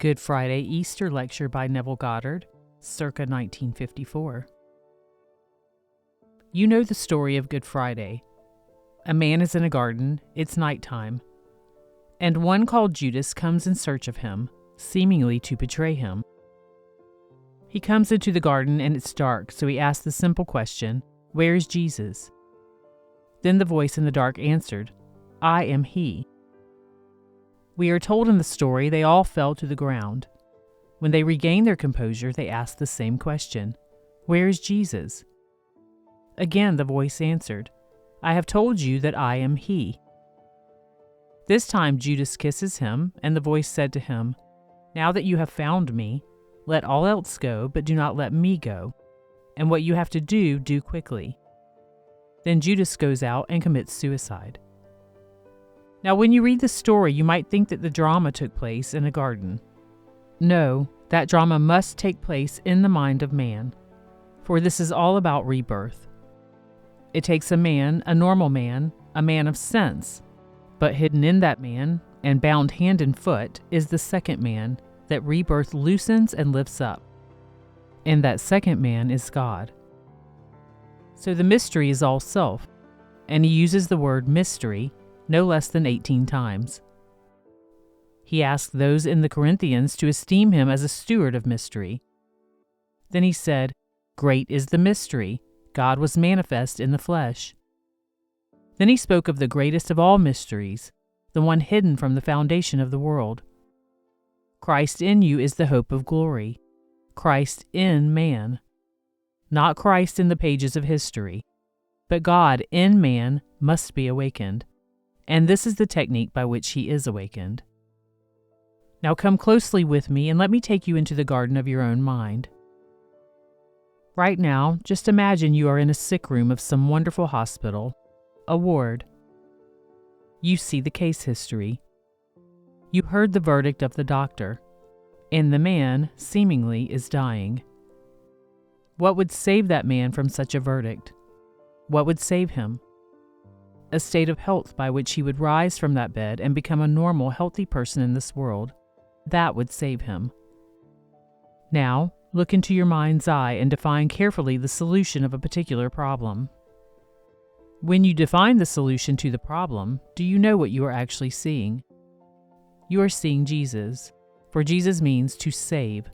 Good Friday Easter lecture by Neville Goddard, circa 1954. You know the story of Good Friday. A man is in a garden, it's nighttime, and one called Judas comes in search of him, seemingly to betray him. He comes into the garden and it's dark, so he asks the simple question, "Where is Jesus?" Then the voice in the dark answered, "I am he." We are told in the story they all fell to the ground. When they regained their composure, they asked the same question, "Where is Jesus?" Again the voice answered, "I have told you that I am he." This time Judas kisses him, and the voice said to him, "Now that you have found me, let all else go, but do not let me go. And what you have to do, do quickly." Then Judas goes out and commits suicide. Now, when you read the story, you might think that the drama took place in a garden. No, that drama must take place in the mind of man, for this is all about rebirth. It takes a man, a normal man, a man of sense, but hidden in that man, and bound hand and foot, is the second man that rebirth loosens and lifts up. And that second man is God. So the mystery is all self, and he uses the word mystery no less than 18 times. He asked those in the Corinthians to esteem him as a steward of mystery. Then he said, "Great is the mystery, God was manifest in the flesh." Then he spoke of the greatest of all mysteries, the one hidden from the foundation of the world. Christ in you is the hope of glory, Christ in man. Not Christ in the pages of history, but God in man must be awakened. And this is the technique by which he is awakened. Now come closely with me and let me take you into the garden of your own mind. Right now, just imagine you are in a sick room of some wonderful hospital, a ward. You see the case history. You heard the verdict of the doctor, and the man, seemingly, is dying. What would save that man from such a verdict? What would save him? A state of health by which he would rise from that bed and become a normal, healthy person in this world. That would save him. Now, look into your mind's eye and define carefully the solution of a particular problem. When you define the solution to the problem, do you know what you are actually seeing? You are seeing Jesus, for Jesus means to save.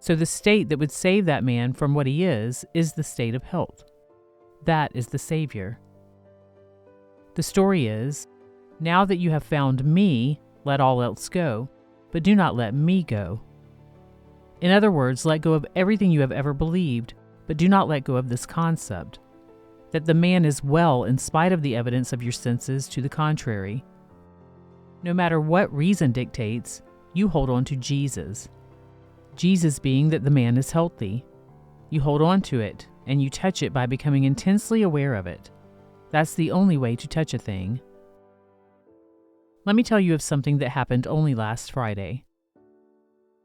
So the state that would save that man from what he is the state of health. That is the Savior. The story is, "Now that you have found me, let all else go, but do not let me go." In other words, let go of everything you have ever believed, but do not let go of this concept, that the man is well in spite of the evidence of your senses to the contrary. No matter what reason dictates, you hold on to Jesus. Jesus being that the man is healthy. You hold on to it, and you touch it by becoming intensely aware of it. That's the only way to touch a thing. Let me tell you of something that happened only last Friday.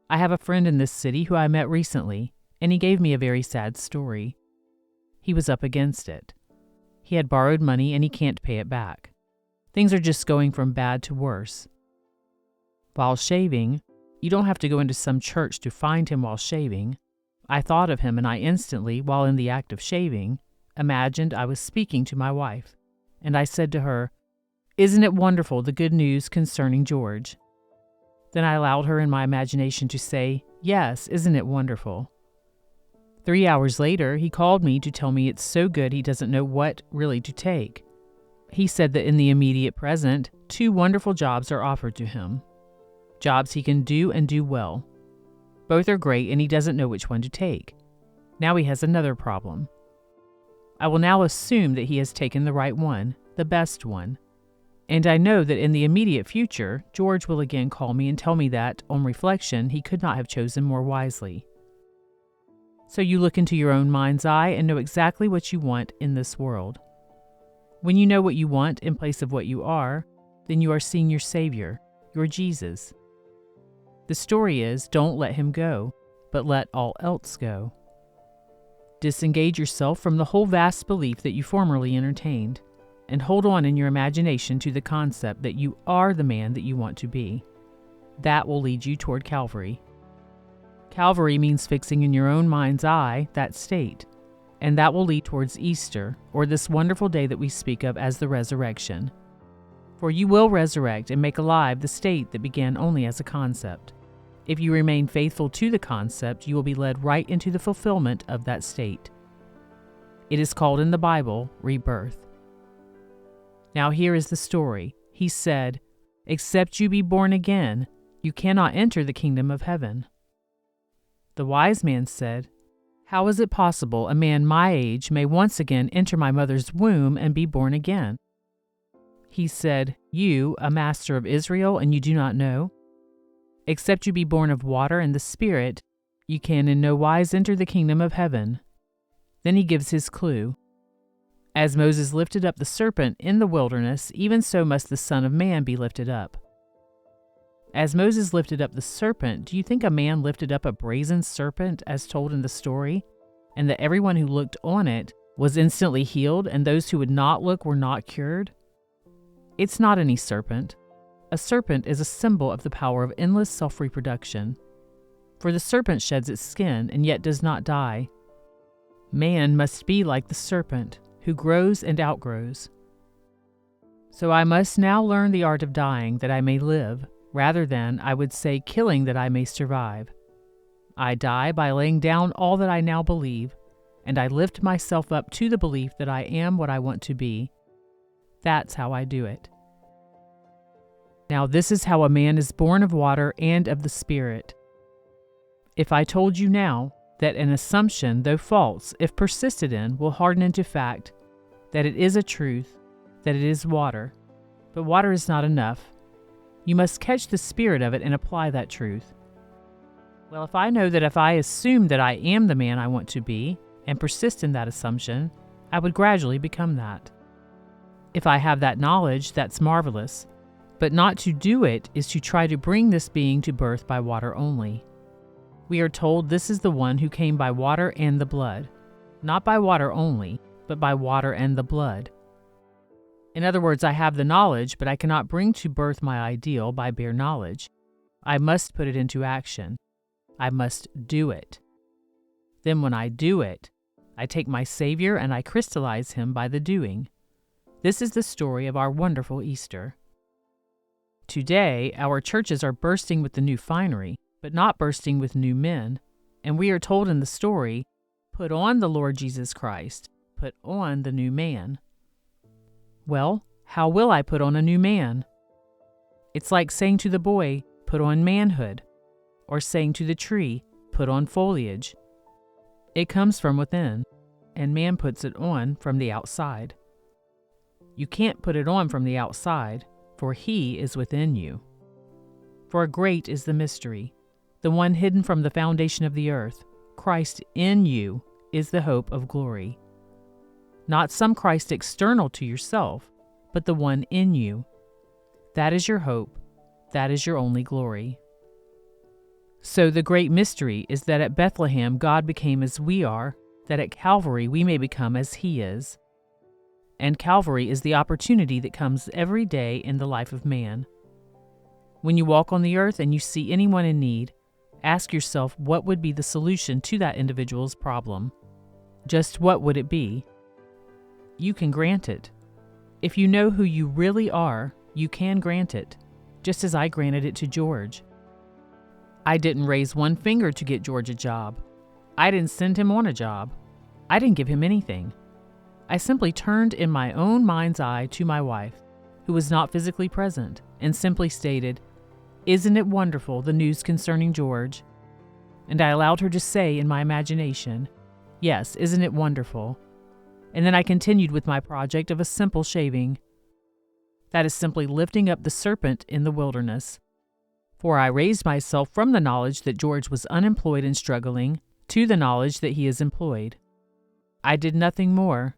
I have a friend in this city who I met recently, and he gave me a very sad story. He was up against it. He had borrowed money and he can't pay it back. Things are just going from bad to worse. While shaving, you don't have to go into some church to find him while shaving. I thought of him and I instantly, while in the act of shaving, imagined I was speaking to my wife, and I said to her, "Isn't it wonderful the good news concerning George?" Then I allowed her in my imagination to say, "Yes, isn't it wonderful?" 3 hours later, he called me to tell me it's so good he doesn't know what really to take. He said that in the immediate present, 2 wonderful jobs are offered to him. Jobs he can do and do well. Both are great and he doesn't know which one to take. Now he has another problem. I will now assume that he has taken the right one, the best one. And I know that in the immediate future, George will again call me and tell me that, on reflection, he could not have chosen more wisely. So you look into your own mind's eye and know exactly what you want in this world. When you know what you want in place of what you are, then you are seeing your Savior, your Jesus. The story is, don't let him go, but let all else go. Disengage yourself from the whole vast belief that you formerly entertained, and hold on in your imagination to the concept that you are the man that you want to be. That will lead you toward Calvary. Calvary means fixing in your own mind's eye that state, and that will lead towards Easter, or this wonderful day that we speak of as the resurrection. For you will resurrect and make alive the state that began only as a concept. If you remain faithful to the concept, you will be led right into the fulfillment of that state. It is called in the Bible rebirth. Now here is the story. He said, "Except you be born again, you cannot enter the kingdom of heaven." The wise man said, "How is it possible a man my age may once again enter my mother's womb and be born again?" He said, "You, a master of Israel, and you do not know? Except you be born of water and the Spirit, you can in no wise enter the kingdom of heaven." Then he gives his clue. As Moses lifted up the serpent in the wilderness, even so must the Son of Man be lifted up. As Moses lifted up the serpent, do you think a man lifted up a brazen serpent as told in the story, and that everyone who looked on it was instantly healed, and those who would not look were not cured? It's not any serpent. A serpent is a symbol of the power of endless self-reproduction. For the serpent sheds its skin and yet does not die. Man must be like the serpent, who grows and outgrows. So I must now learn the art of dying that I may live, rather than, I would say, killing that I may survive. I die by laying down all that I now believe, and I lift myself up to the belief that I am what I want to be. That's how I do it. Now this is how a man is born of water and of the Spirit. If I told you now that an assumption, though false, if persisted in, will harden into fact, that it is a truth, that it is water, but water is not enough, you must catch the spirit of it and apply that truth. Well, if I know that if I assume that I am the man I want to be, and persist in that assumption, I would gradually become that. If I have that knowledge, that's marvelous, but not to do it is to try to bring this being to birth by water only. We are told this is the one who came by water and the blood, not by water only, but by water and the blood. In other words, I have the knowledge, but I cannot bring to birth my ideal by bare knowledge. I must put it into action. I must do it. Then when I do it, I take my Savior and I crystallize him by the doing. This is the story of our wonderful Easter. Today, our churches are bursting with the new finery, but not bursting with new men. And we are told in the story, put on the Lord Jesus Christ, put on the new man. Well, how will I put on a new man? It's like saying to the boy, put on manhood, or saying to the tree, put on foliage. It comes from within, and man puts it on from the outside. You can't put it on from the outside, for he is within you. For great is the mystery, the one hidden from the foundation of the earth. Christ in you is the hope of glory. Not some Christ external to yourself, but the one in you. That is your hope. That is your only glory. So the great mystery is that at Bethlehem God became as we are, that at Calvary we may become as he is. And Calvary is the opportunity that comes every day in the life of man. When you walk on the earth and you see anyone in need, ask yourself what would be the solution to that individual's problem. Just what would it be? You can grant it. If you know who you really are, you can grant it, just as I granted it to George. I didn't raise one finger to get George a job. I didn't send him on a job. I didn't give him anything. I simply turned in my own mind's eye to my wife, who was not physically present, and simply stated, "Isn't it wonderful, the news concerning George?" And I allowed her to say in my imagination, "Yes, isn't it wonderful?" And then I continued with my project of a simple shaving. That is simply lifting up the serpent in the wilderness. For I raised myself from the knowledge that George was unemployed and struggling to the knowledge that he is employed. I did nothing more.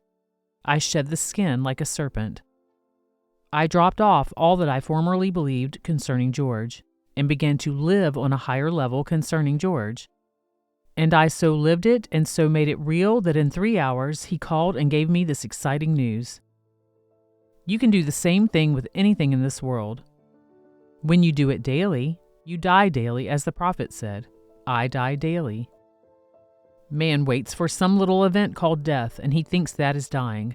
I shed the skin like a serpent. I dropped off all that I formerly believed concerning George, and began to live on a higher level concerning George. And I so lived it and so made it real that in 3 hours he called and gave me this exciting news. You can do the same thing with anything in this world. When you do it daily, You die daily, as the prophet said, I die daily. Man waits for some little event called death, and he thinks that is dying.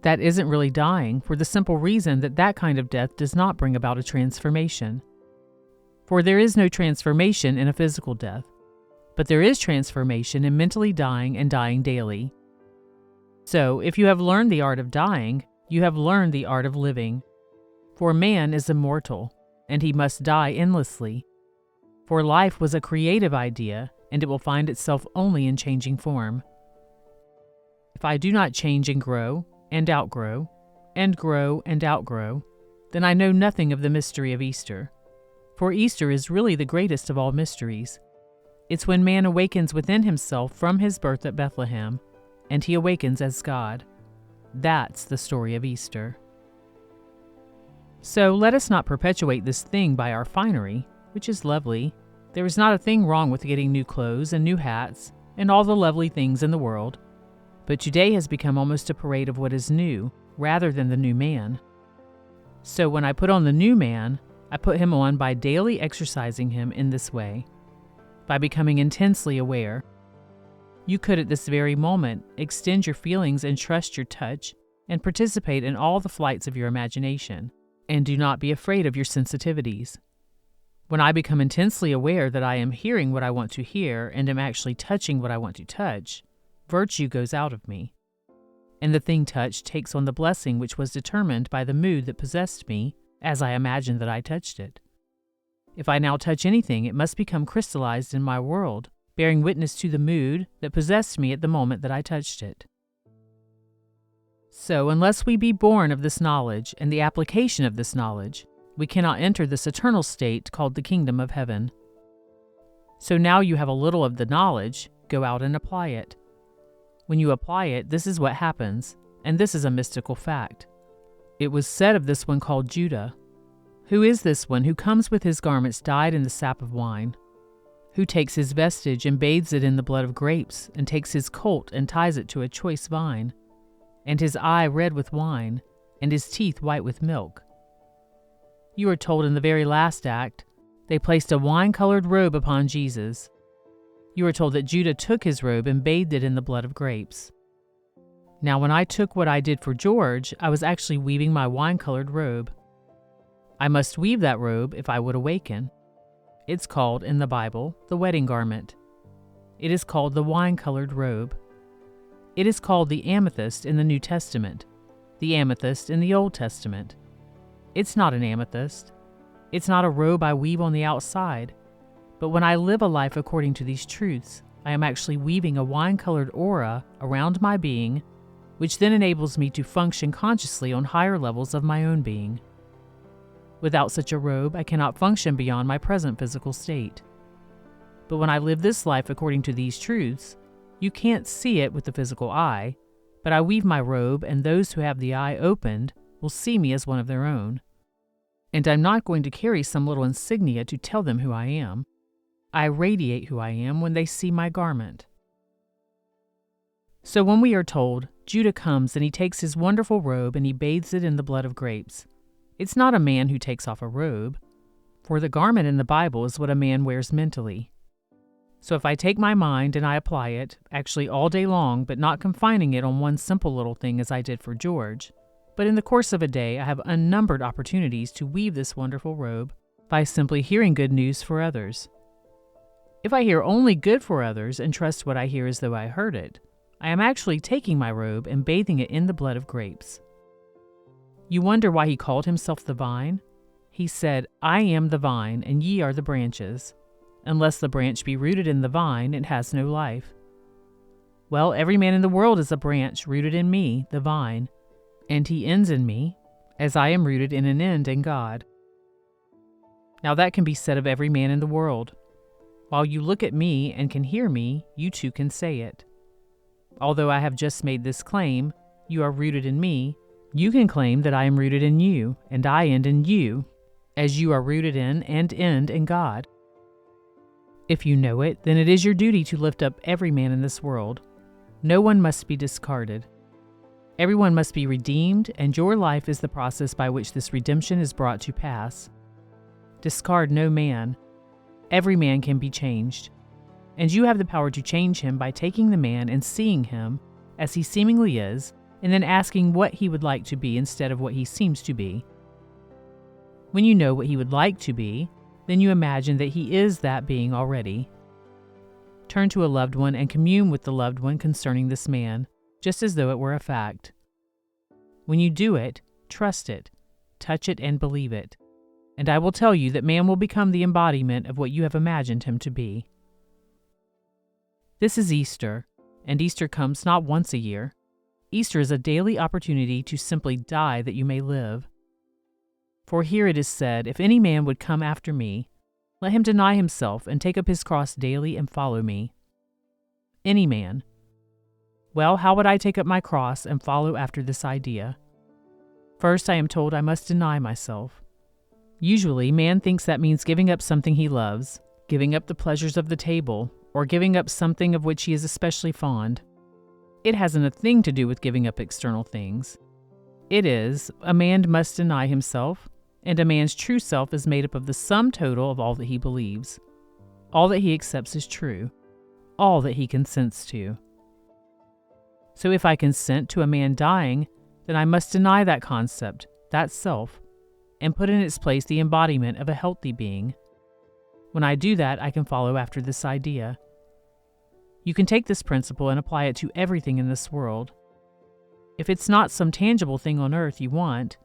That isn't really dying, for the simple reason that that kind of death does not bring about a transformation. For there is no transformation in a physical death, but there is transformation in mentally dying and dying daily. So, if you have learned the art of dying, you have learned the art of living. For man is immortal, and he must die endlessly. For life was a creative idea, and it will find itself only in changing form. If I do not change and grow, and outgrow, and grow and outgrow, then I know nothing of the mystery of Easter. For Easter is really the greatest of all mysteries. It's when man awakens within himself from his birth at Bethlehem, and he awakens as God. That's the story of Easter. So let us not perpetuate this thing by our finery, which is lovely. There is not a thing wrong with getting new clothes and new hats and all the lovely things in the world. But today has become almost a parade of what is new, rather than the new man. So when I put on the new man, I put him on by daily exercising him in this way, by becoming intensely aware. You could at this very moment extend your feelings and trust your touch and participate in all the flights of your imagination, and do not be afraid of your sensitivities. When I become intensely aware that I am hearing what I want to hear and am actually touching what I want to touch, virtue goes out of me, and the thing touched takes on the blessing which was determined by the mood that possessed me as I imagined that I touched it. If I now touch anything, it must become crystallized in my world, bearing witness to the mood that possessed me at the moment that I touched it. So, unless we be born of this knowledge and the application of this knowledge, we cannot enter this eternal state called the kingdom of heaven. So now you have a little of the knowledge, go out and apply it. When you apply it, this is what happens, and this is a mystical fact. It was said of this one called Judah, "Who is this one who comes with his garments dyed in the sap of wine? Who takes his vestige and bathes it in the blood of grapes, and takes his colt and ties it to a choice vine, and his eye red with wine, and his teeth white with milk?" You are told in the very last act, they placed a wine-colored robe upon Jesus. You are told that Judah took his robe and bathed it in the blood of grapes. Now, when I took what I did for George, I was actually weaving my wine-colored robe. I must weave that robe if I would awaken. It's called, in the Bible, the wedding garment. It is called the wine-colored robe. It is called the amethyst in the New Testament, the amethyst in the Old Testament. It's not an amethyst. It's not a robe I weave on the outside. But when I live a life according to these truths, I am actually weaving a wine-colored aura around my being, which then enables me to function consciously on higher levels of my own being. Without such a robe, I cannot function beyond my present physical state. But when I live this life according to these truths, you can't see it with the physical eye, but I weave my robe, and those who have the eye opened will see me as one of their own. And I'm not going to carry some little insignia to tell them who I am. I radiate who I am when they see my garment. So when we are told, Judah comes and he takes his wonderful robe and he bathes it in the blood of grapes, it's not a man who takes off a robe, for the garment in the Bible is what a man wears mentally. So if I take my mind and I apply it, actually all day long, but not confining it on one simple little thing as I did for George, but in the course of a day I have unnumbered opportunities to weave this wonderful robe by simply hearing good news for others. If I hear only good for others and trust what I hear as though I heard it, I am actually taking my robe and bathing it in the blood of grapes. You wonder why he called himself the vine? He said, "I am the vine, and ye are the branches. Unless the branch be rooted in the vine, it has no life." Well, every man in the world is a branch rooted in me, the vine, and he ends in me, as I am rooted in an end in God. Now that can be said of every man in the world. While you look at me and can hear me, you too can say it. Although I have just made this claim, you are rooted in me, you can claim that I am rooted in you, and I end in you, as you are rooted in and end in God. If you know it, then it is your duty to lift up every man in this world. No one must be discarded. Everyone must be redeemed, and your life is the process by which this redemption is brought to pass. Discard no man, Every man can be changed, and you have the power to change him by taking the man and seeing him as he seemingly is, and then asking what he would like to be instead of what he seems to be. When you know what he would like to be, then you imagine that he is that being already. Turn to a loved one and commune with the loved one concerning this man, just as though it were a fact. When you do it, trust it, touch it, and believe it. And I will tell you that man will become the embodiment of what you have imagined him to be. This is Easter, and Easter comes not once a year. Easter is a daily opportunity to simply die that you may live. For here it is said, if any man would come after me, let him deny himself and take up his cross daily and follow me. Any man. Well, how would I take up my cross and follow after this idea? First, I am told I must deny myself. Usually, man thinks that means giving up something he loves, giving up the pleasures of the table, or giving up something of which he is especially fond. It hasn't a thing to do with giving up external things. It is, a man must deny himself, and a man's true self is made up of the sum total of all that he believes, all that he accepts as true, all that he consents to. So if I consent to a man dying, then I must deny that concept, that self, and put in its place the embodiment of a healthy being. When I do that, I can follow after this idea. You can take this principle and apply it to everything in this world. If it's not some tangible thing on earth you want,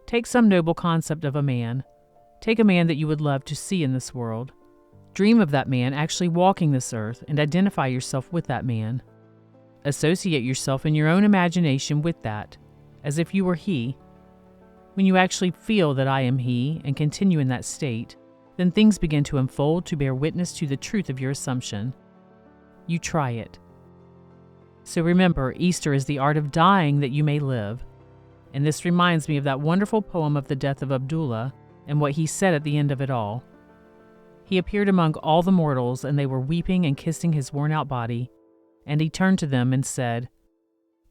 take some noble concept of a man. Take a man that you would love to see in this world. Dream of that man actually walking this earth and identify yourself with that man. Associate yourself in your own imagination with that, as if you were he. When you actually feel that I am he and continue in that state, then things begin to unfold to bear witness to the truth of your assumption. You try it. So remember, Easter is the art of dying that you may live. And this reminds me of that wonderful poem of the death of Abdullah and what he said at the end of it all. He appeared among all the mortals, and they were weeping and kissing his worn-out body, and he turned to them and said,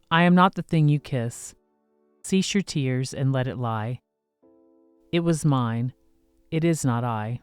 I am not the thing you kiss. Cease your tears and let it lie. It was mine. It is not I.